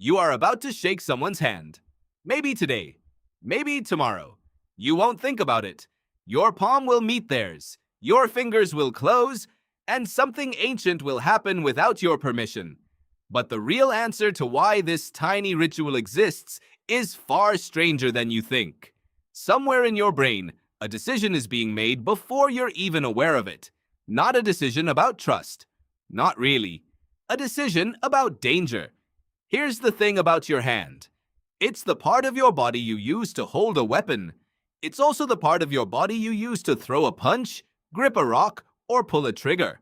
You are about to shake someone's hand. Maybe today, maybe tomorrow. You won't think about it. Your palm will meet theirs, your fingers will close, and something ancient will happen without your permission. But the real answer to why this tiny ritual exists is far stranger than you think. Somewhere in your brain, a decision is being made before you're even aware of it. Not a decision about trust. Not really. A decision about danger. Here's the thing about your hand. It's the part of your body you use to hold a weapon. It's also the part of your body you use to throw a punch, grip a rock, or pull a trigger.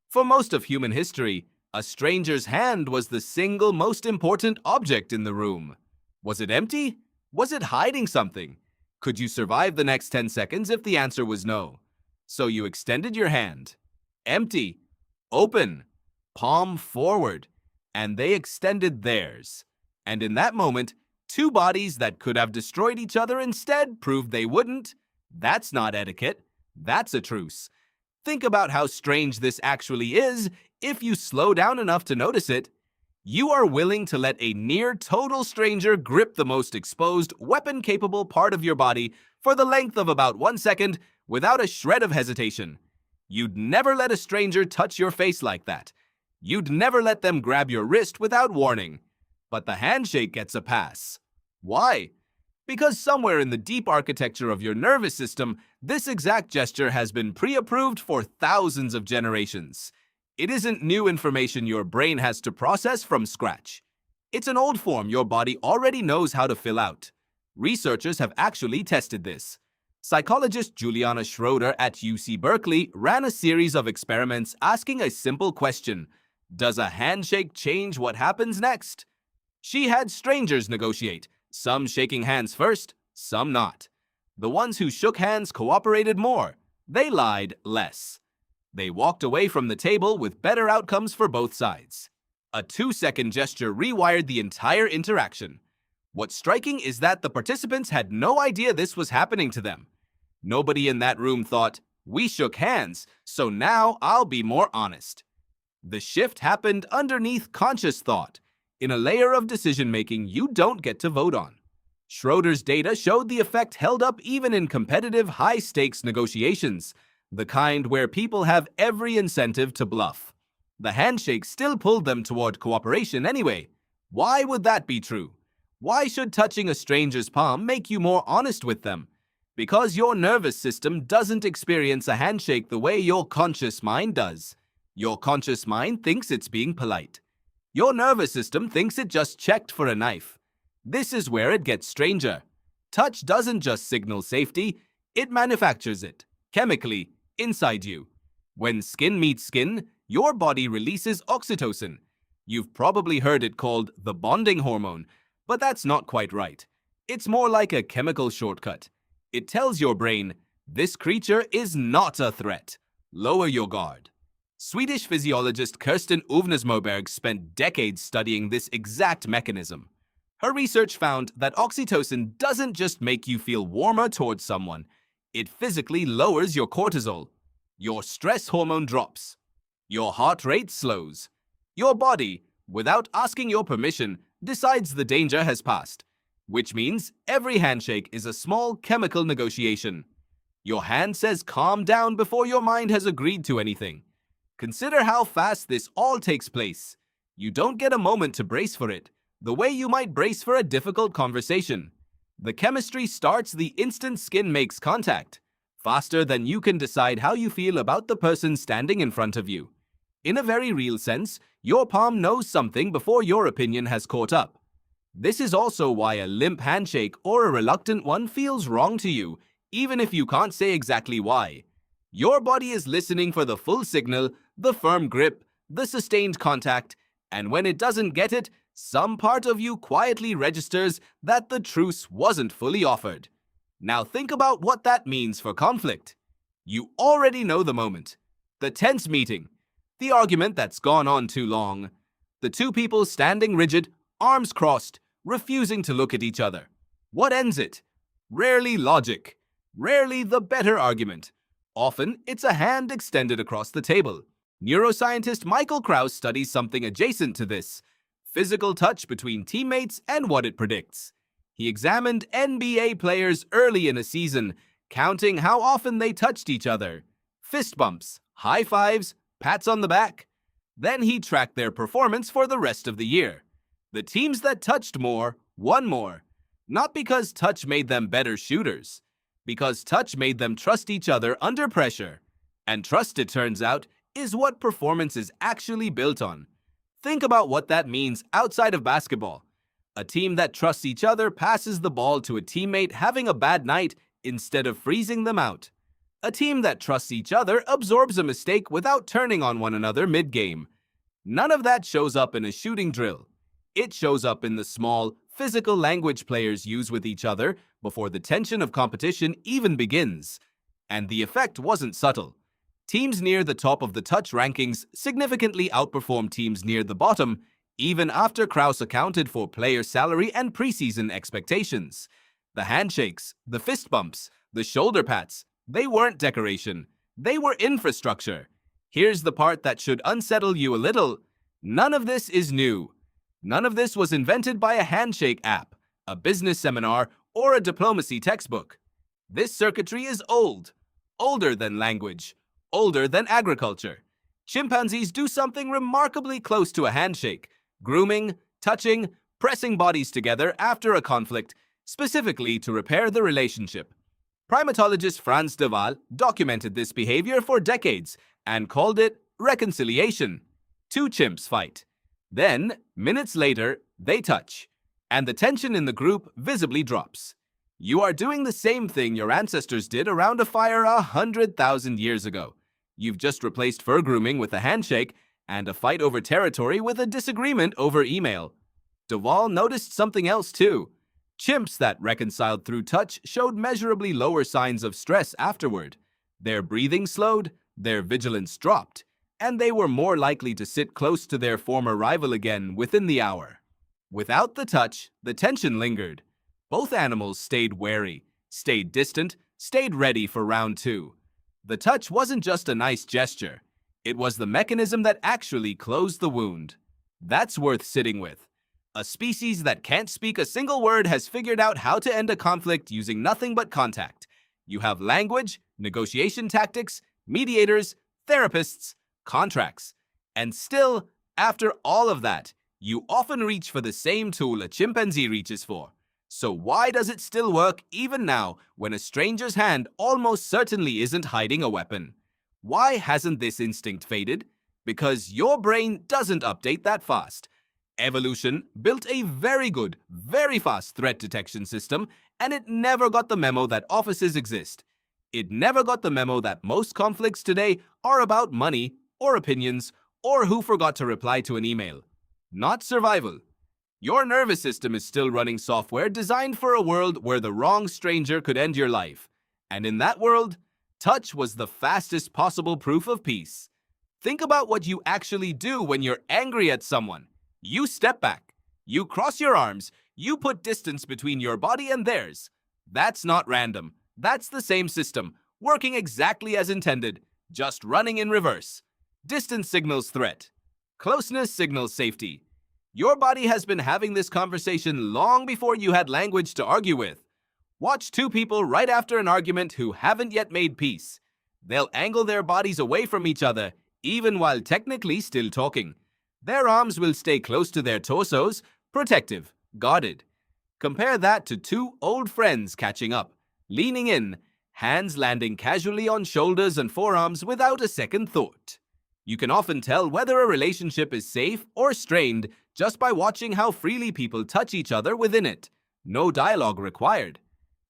For most of human history, a stranger's hand was the single most important object in the room. Was it empty? Was it hiding something? Could you survive the next 10 seconds if the answer was no? So you extended your hand. Empty. Open. Palm forward. And they extended theirs. And in that moment, two bodies that could have destroyed each other instead proved they wouldn't. That's not etiquette. That's a truce. Think about how strange this actually is if you slow down enough to notice it. You are willing to let a near-total stranger grip the most exposed, weapon-capable part of your body for the length of about 1 second without a shred of hesitation. You'd never let a stranger touch your face like that. You'd never let them grab your wrist without warning. But the handshake gets a pass. Why? Because somewhere in the deep architecture of your nervous system, this exact gesture has been pre-approved for thousands of generations. It isn't new information your brain has to process from scratch. It's an old form your body already knows how to fill out. Researchers have actually tested this. Psychologist Juliana Schroeder at UC Berkeley ran a series of experiments asking a simple question: does a handshake change what happens next? She had strangers negotiate, some shaking hands first, some not. The ones who shook hands cooperated more. They lied less. They walked away from the table with better outcomes for both sides. A 2-second gesture rewired the entire interaction. What's striking is that the participants had no idea this was happening to them. Nobody in that room thought, "We shook hands, so now I'll be more honest." The shift happened underneath conscious thought, in a layer of decision-making you don't get to vote on. Schroeder's data showed the effect held up even in competitive, high-stakes negotiations, the kind where people have every incentive to bluff. The handshake still pulled them toward cooperation anyway. Why would that be true? Why should touching a stranger's palm make you more honest with them? Because your nervous system doesn't experience a handshake the way your conscious mind does. Your conscious mind thinks it's being polite. Your nervous system thinks it just checked for a knife. This is where it gets stranger. Touch doesn't just signal safety, it manufactures it, chemically, inside you. When skin meets skin, your body releases oxytocin. You've probably heard it called the bonding hormone, but that's not quite right. It's more like a chemical shortcut. It tells your brain, this creature is not a threat. Lower your guard. Swedish physiologist Kerstin Uvnesmoberg spent decades studying this exact mechanism. Her research found that oxytocin doesn't just make you feel warmer towards someone, it physically lowers your cortisol. Your stress hormone drops. Your heart rate slows. Your body, without asking your permission, decides the danger has passed, which means every handshake is a small chemical negotiation. Your hand says calm down before your mind has agreed to anything. Consider how fast this all takes place. You don't get a moment to brace for it, the way you might brace for a difficult conversation. The chemistry starts the instant skin makes contact, faster than you can decide how you feel about the person standing in front of you. In a very real sense, your palm knows something before your opinion has caught up. This is also why a limp handshake or a reluctant one feels wrong to you, even if you can't say exactly why. Your body is listening for the full signal, the firm grip, the sustained contact, and when it doesn't get it, some part of you quietly registers that the truce wasn't fully offered. Now think about what that means for conflict. You already know the moment. The tense meeting. The argument that's gone on too long. The two people standing rigid, arms crossed, refusing to look at each other. What ends it? Rarely logic. Rarely the better argument. Often, it's a hand extended across the table. Neuroscientist Michael Krauss studies something adjacent to this. physical touch between teammates and what it predicts. He examined NBA players early in a season, counting how often they touched each other. Fist bumps, high fives, pats on the back. Then he tracked their performance for the rest of the year. The teams that touched more won more. Not because touch made them better shooters, because touch made them trust each other under pressure. And trust, it turns out, is what performance is actually built on. Think about what that means outside of basketball. A team that trusts each other passes the ball to a teammate having a bad night instead of freezing them out. A team that trusts each other absorbs a mistake without turning on one another mid-game. None of that shows up in a shooting drill. It shows up in the small, physical language players use with each other before the tension of competition even begins. And the effect wasn't subtle. Teams near the top of the touch rankings significantly outperformed teams near the bottom, even after Krause accounted for player salary and preseason expectations. The handshakes, the fist bumps, the shoulder pats, they weren't decoration. They were infrastructure. Here's the part that should unsettle you a little. None of this is new. None of this was invented by a handshake app, a business seminar, or a diplomacy textbook. This circuitry is old, older than language, older than agriculture. Chimpanzees do something remarkably close to a handshake: grooming, touching, pressing bodies together after a conflict, specifically to repair the relationship. Primatologist Franz de Waal documented this behavior for decades and called it reconciliation. Two chimps fight. Then, minutes later, they touch, and the tension in the group visibly drops. You are doing the same thing your ancestors did around a fire 100,000 years ago. You've just replaced fur grooming with a handshake and a fight over territory with a disagreement over email. De Waal noticed something else too. Chimps that reconciled through touch showed measurably lower signs of stress afterward. Their breathing slowed, their vigilance dropped, and they were more likely to sit close to their former rival again within the hour. Without the touch, the tension lingered. Both animals stayed wary, stayed distant, stayed ready for round two. The touch wasn't just a nice gesture. It was the mechanism that actually closed the wound. That's worth sitting with. A species that can't speak a single word has figured out how to end a conflict using nothing but contact. You have language, negotiation tactics, mediators, therapists, contracts. And still, after all of that, you often reach for the same tool a chimpanzee reaches for. So why does it still work even now when a stranger's hand almost certainly isn't hiding a weapon? Why hasn't this instinct faded? Because your brain doesn't update that fast. Evolution built a very good, very fast threat detection system, and it never got the memo that offices exist. It never got the memo that most conflicts today are about money, or opinions, or who forgot to reply to an email. Not survival. Your nervous system is still running software designed for a world where the wrong stranger could end your life. And in that world, touch was the fastest possible proof of peace. Think about what you actually do when you're angry at someone. You step back. You cross your arms. You put distance between your body and theirs. That's not random. That's the same system, working exactly as intended, just running in reverse. Distance signals threat. Closeness signals safety. Your body has been having this conversation long before you had language to argue with. Watch two people right after an argument who haven't yet made peace. They'll angle their bodies away from each other, even while technically still talking. Their arms will stay close to their torsos, protective, guarded. Compare that to two old friends catching up, leaning in, hands landing casually on shoulders and forearms without a second thought. You can often tell whether a relationship is safe or strained just by watching how freely people touch each other within it. No dialogue required.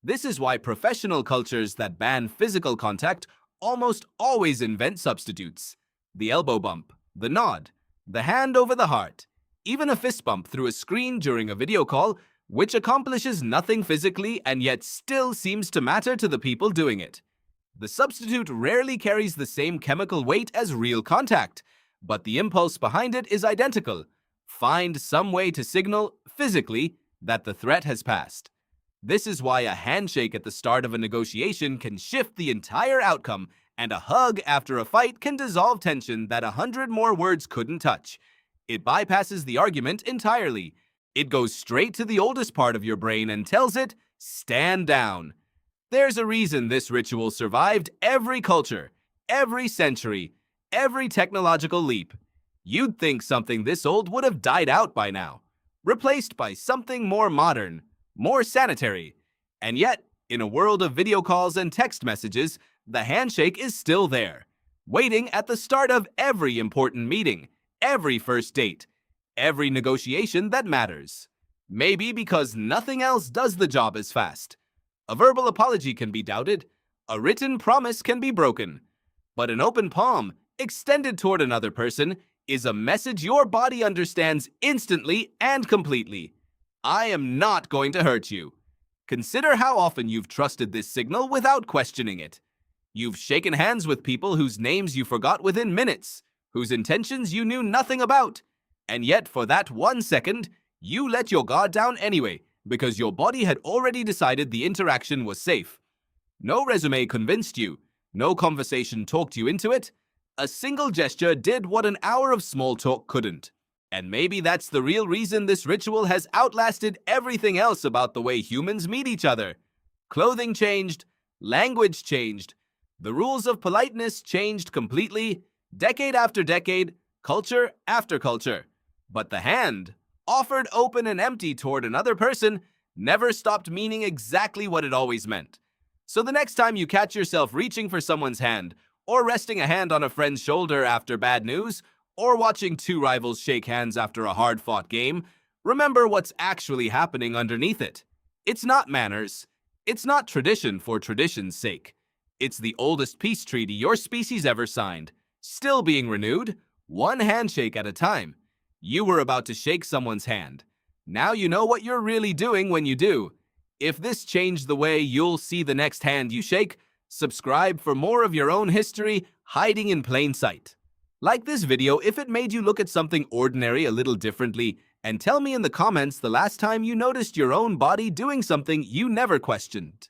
This is why professional cultures that ban physical contact almost always invent substitutes. The elbow bump, the nod, the hand over the heart, even a fist bump through a screen during a video call, which accomplishes nothing physically and yet still seems to matter to the people doing it. The substitute rarely carries the same chemical weight as real contact, but the impulse behind it is identical. Find some way to signal, physically, that the threat has passed. This is why a handshake at the start of a negotiation can shift the entire outcome, and a hug after a fight can dissolve tension that 100 more words couldn't touch. It bypasses the argument entirely. It goes straight to the oldest part of your brain and tells it, stand down. There's a reason this ritual survived every culture, every century, every technological leap. You'd think something this old would have died out by now, replaced by something more modern, more sanitary. And yet, in a world of video calls and text messages, the handshake is still there, waiting at the start of every important meeting, every first date, every negotiation that matters. Maybe because nothing else does the job as fast. A verbal apology can be doubted, a written promise can be broken, but an open palm, extended toward another person, is a message your body understands instantly and completely. I am not going to hurt you. Consider how often you've trusted this signal without questioning it. You've shaken hands with people whose names you forgot within minutes, whose intentions you knew nothing about, and yet for that 1 second, you let your guard down anyway, because your body had already decided the interaction was safe. No resume convinced you, no conversation talked you into it. A single gesture did what an hour of small talk couldn't. And maybe that's the real reason this ritual has outlasted everything else about the way humans meet each other. Clothing changed, language changed, the rules of politeness changed completely, decade after decade, culture after culture. But the hand, offered open and empty toward another person, never stopped meaning exactly what it always meant. So the next time you catch yourself reaching for someone's hand, or resting a hand on a friend's shoulder after bad news, or watching two rivals shake hands after a hard-fought game, remember what's actually happening underneath it. It's not manners. It's not tradition for tradition's sake. It's the oldest peace treaty your species ever signed, still being renewed, one handshake at a time. You were about to shake someone's hand. Now you know what you're really doing when you do. If this changed the way you'll see the next hand you shake, subscribe for more of your own history hiding in plain sight. Like this video if it made you look at something ordinary a little differently, and tell me in the comments the last time you noticed your own body doing something you never questioned.